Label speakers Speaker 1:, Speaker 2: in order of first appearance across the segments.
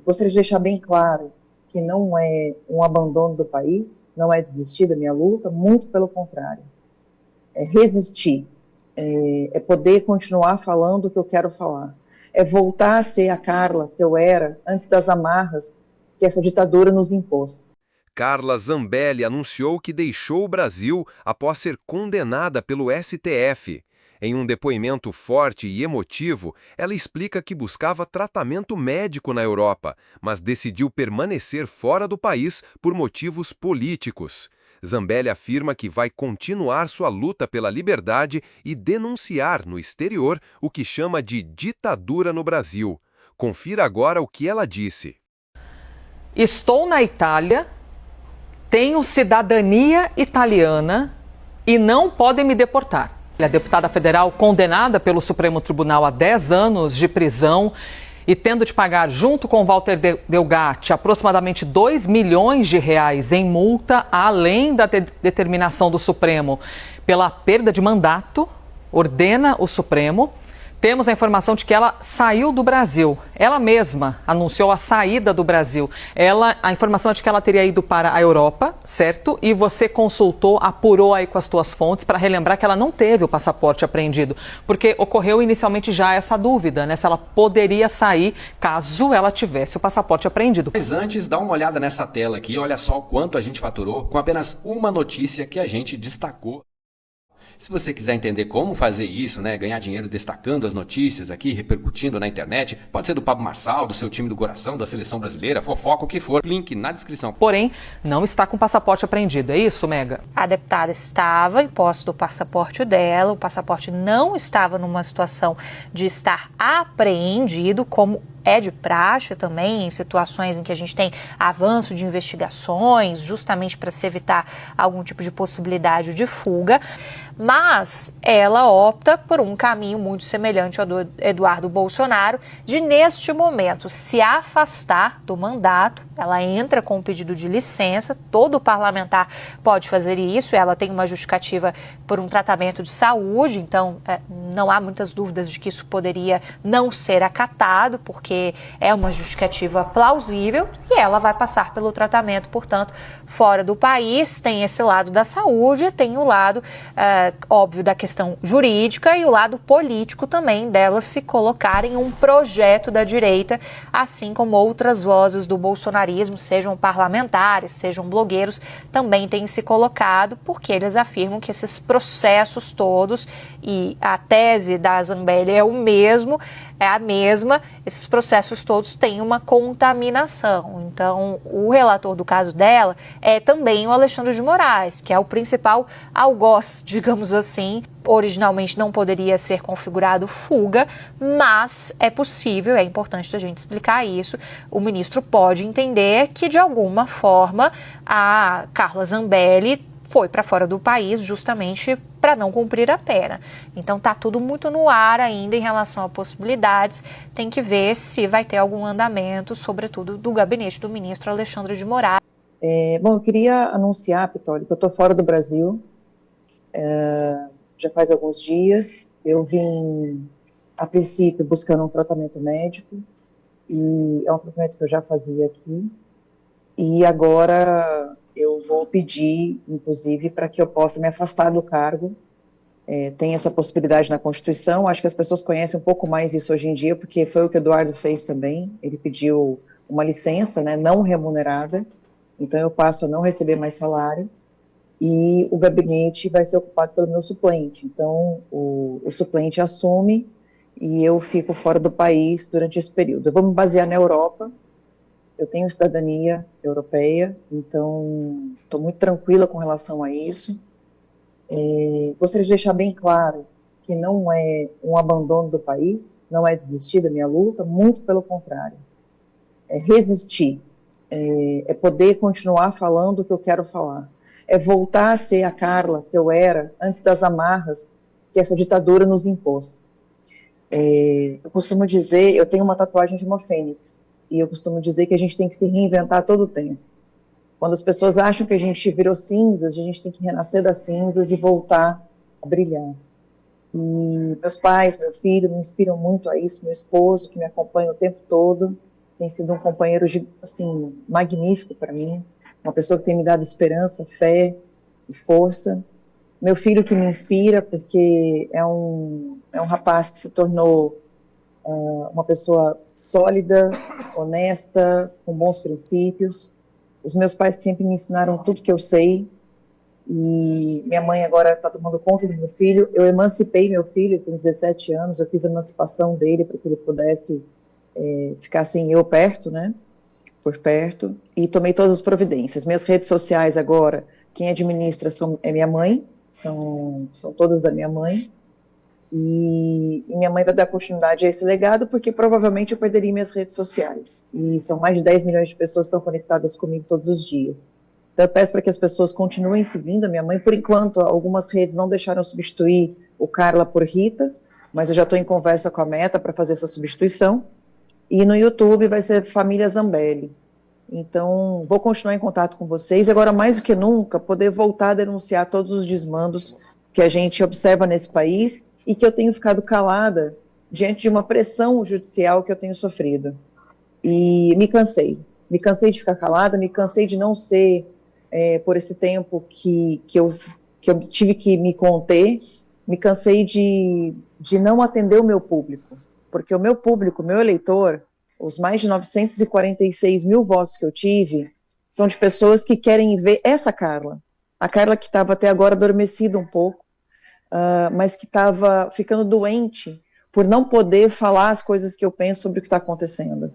Speaker 1: Gostaria de deixar bem claro que não é um abandono do país, não é desistir da minha luta, muito pelo contrário. É resistir, é poder continuar falando o que eu quero falar, é voltar a ser a Carla que eu era antes das amarras que essa ditadura nos impôs.
Speaker 2: Carla Zambelli anunciou que deixou o Brasil após ser condenada pelo STF. Em um depoimento forte e emotivo, ela explica que buscava tratamento médico na Europa, mas decidiu permanecer fora do país por motivos políticos. Zambelli afirma que vai continuar sua luta pela liberdade e denunciar no exterior o que chama de ditadura no Brasil. Confira agora o que ela disse.
Speaker 3: Estou na Itália, tenho cidadania italiana e não podem me deportar. A deputada federal condenada pelo Supremo Tribunal a 10 anos de prisão e tendo de pagar, junto com Walter Delgatti, aproximadamente 2 milhões de reais em multa, além da determinação do Supremo pela perda de mandato, ordena o Supremo. Temos a informação de que ela saiu do Brasil. Ela mesma anunciou a saída do Brasil. A informação é de que ela teria ido para a Europa, certo? E você consultou, apurou aí com as tuas fontes para relembrar que ela não teve o passaporte apreendido. Porque ocorreu inicialmente já essa dúvida, né? Se ela poderia sair caso ela tivesse o passaporte apreendido.
Speaker 4: Mas antes, dá uma olhada nessa tela aqui. Olha só o quanto a gente faturou com apenas uma notícia que a gente destacou. Se você quiser entender como fazer isso, né, ganhar dinheiro destacando as notícias aqui, repercutindo na internet, pode ser do Pablo Marçal, do seu time do coração, da seleção brasileira, fofoca, o que for, link na descrição.
Speaker 3: Porém, não está com o passaporte apreendido, é isso, Mega?
Speaker 5: A deputada estava em posse do passaporte dela, o passaporte não estava numa situação de estar apreendido, como é de praxe também, em situações em que a gente tem avanço de investigações, justamente para se evitar algum tipo de possibilidade de fuga, mas ela opta por um caminho muito semelhante ao do Eduardo Bolsonaro, de neste momento se afastar do mandato. Ela entra com um pedido de licença, todo parlamentar pode fazer isso, ela tem uma justificativa por um tratamento de saúde, então não há muitas dúvidas de que isso poderia não ser acatado, porque é uma justificativa plausível e ela vai passar pelo tratamento, portanto, fora do país. Tem esse lado da saúde, tem o lado, óbvio, da questão jurídica e o lado político também dela se colocar em um projeto da direita, assim como outras vozes do bolsonarismo, sejam parlamentares, sejam blogueiros, também têm se colocado, porque eles afirmam que esses processos todos, e a tese da Zambelli é a mesma, esses processos todos têm uma contaminação. Então, o relator do caso dela é também o Alexandre de Moraes, que é o principal algoz, digamos assim. Originalmente não poderia ser configurado fuga, mas é possível, é importante a gente explicar isso. O ministro pode entender que, de alguma forma, a Carla Zambelli foi para fora do país justamente para não cumprir a pena. Então está tudo muito no ar ainda em relação a possibilidades. Tem que ver se vai ter algum andamento, sobretudo do gabinete do ministro Alexandre de Moraes.
Speaker 1: Bom, eu queria anunciar, Pitoli, que eu estou fora do Brasil. Já faz alguns dias. Eu vim, a princípio, buscando um tratamento médico, e é um tratamento que eu já fazia aqui. E agora eu vou pedir, inclusive, para que eu possa me afastar do cargo. Tem essa possibilidade na Constituição. Acho que as pessoas conhecem um pouco mais isso hoje em dia, porque foi o que o Eduardo fez também. Ele pediu uma licença, né, não remunerada, então eu passo a não receber mais salário, e o gabinete vai ser ocupado pelo meu suplente. Então o suplente assume e eu fico fora do país durante esse período. Eu vou me basear na Europa. Eu tenho cidadania europeia, então estou muito tranquila com relação a isso. Gostaria de deixar bem claro que não é um abandono do país, não é desistir da minha luta, muito pelo contrário. É resistir, é poder continuar falando o que eu quero falar, é voltar a ser a Carla que eu era antes das amarras que essa ditadura nos impôs. Eu costumo dizer, eu tenho uma tatuagem de uma fênix, e eu costumo dizer que a gente tem que se reinventar todo o tempo. Quando as pessoas acham que a gente virou cinzas, a gente tem que renascer das cinzas e voltar a brilhar. E meus pais, meu filho me inspiram muito a isso, meu esposo que me acompanha o tempo todo. tem sido um companheiro assim, magnífico para mim, uma pessoa que tem me dado esperança, fé e força. Meu filho que me inspira, porque é um rapaz que se tornou uma pessoa sólida, honesta, com bons princípios. Os meus pais sempre me ensinaram tudo que eu sei, e minha mãe agora está tomando conta do meu filho. Eu emancipei meu filho, ele tem 17 anos, eu fiz a emancipação dele para que ele pudesse ficar sem eu perto, né, por perto, e tomei todas as providências. Minhas redes sociais agora, quem administra é minha mãe, são todas da minha mãe, e minha mãe vai dar continuidade a esse legado, porque provavelmente eu perderia minhas redes sociais, e são mais de 10 milhões de pessoas que estão conectadas comigo todos os dias. Então eu peço para que as pessoas continuem seguindo a minha mãe. Por enquanto, algumas redes não deixaram substituir o Carla por Rita, mas eu já estou em conversa com a Meta para fazer essa substituição, e no YouTube vai ser Família Zambelli. Então, vou continuar em contato com vocês, agora mais do que nunca, poder voltar a denunciar todos os desmandos que a gente observa nesse país e que eu tenho ficado calada diante de uma pressão judicial que eu tenho sofrido. E me cansei de ficar calada, me cansei de não ser, por esse tempo que eu tive que me conter, me cansei de não atender o meu público, porque o meu público, o meu eleitor, os mais de 946 mil votos que eu tive, são de pessoas que querem ver essa Carla, a Carla que estava até agora adormecida um pouco, mas que estava ficando doente por não poder falar as coisas que eu penso sobre o que está acontecendo.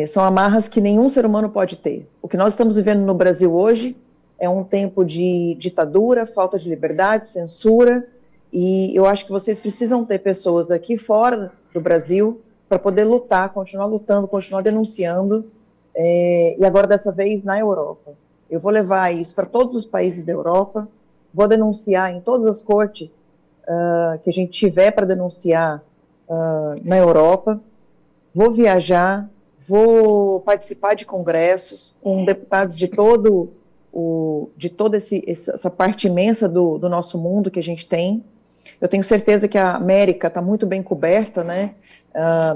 Speaker 1: São amarras que nenhum ser humano pode ter. O que nós estamos vivendo no Brasil hoje é um tempo de ditadura, falta de liberdade, censura, e eu acho que vocês precisam ter pessoas aqui fora do Brasil para poder lutar, continuar lutando, continuar denunciando, e agora dessa vez na Europa. Eu vou levar isso para todos os países da Europa, vou denunciar em todas as cortes que a gente tiver para denunciar na Europa, vou viajar, vou participar de congressos com deputados de toda essa parte imensa do nosso mundo que a gente tem. Eu tenho certeza que a América está muito bem coberta, né?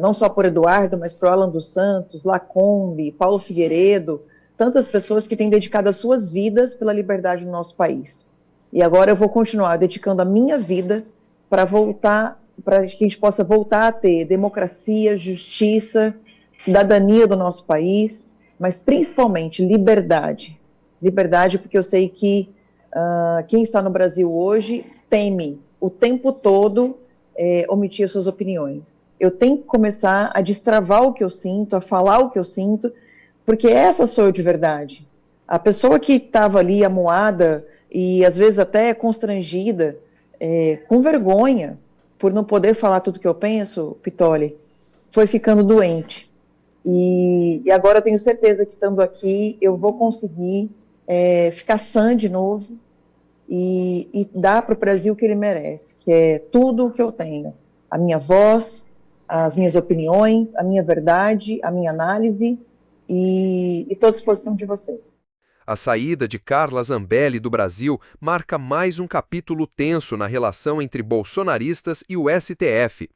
Speaker 1: Não só por Eduardo, mas por Alan dos Santos, Lacombe, Paulo Figueiredo, tantas pessoas que têm dedicado as suas vidas pela liberdade no nosso país. E agora eu vou continuar dedicando a minha vida para que a gente possa voltar a ter democracia, justiça, cidadania do nosso país, mas principalmente liberdade. Liberdade, porque eu sei que quem está no Brasil hoje teme o tempo todo omitir as suas opiniões. Eu tenho que começar a destravar o que eu sinto, a falar o que eu sinto, porque essa sou eu de verdade. A pessoa que estava ali amuada e às vezes até constrangida, com vergonha, por não poder falar tudo que eu penso, Pitoli, foi ficando doente. E agora eu tenho certeza que estando aqui eu vou conseguir ficar sã de novo e dar para o Brasil o que ele merece, que é tudo o que eu tenho. A minha voz, as minhas opiniões, a minha verdade, a minha análise, e estou à disposição de vocês.
Speaker 2: A saída de Carla Zambelli do Brasil marca mais um capítulo tenso na relação entre bolsonaristas e o STF.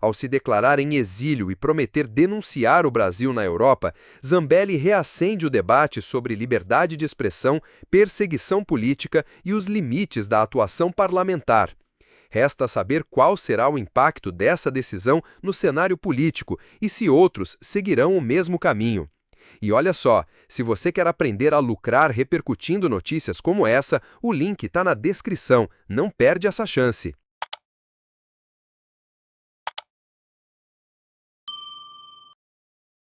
Speaker 2: Ao se declarar em exílio e prometer denunciar o Brasil na Europa, Zambelli reacende o debate sobre liberdade de expressão, perseguição política e os limites da atuação parlamentar. Resta saber qual será o impacto dessa decisão no cenário político e se outros seguirão o mesmo caminho. E olha só, se você quer aprender a lucrar repercutindo notícias como essa, o link está na descrição. Não perde essa chance.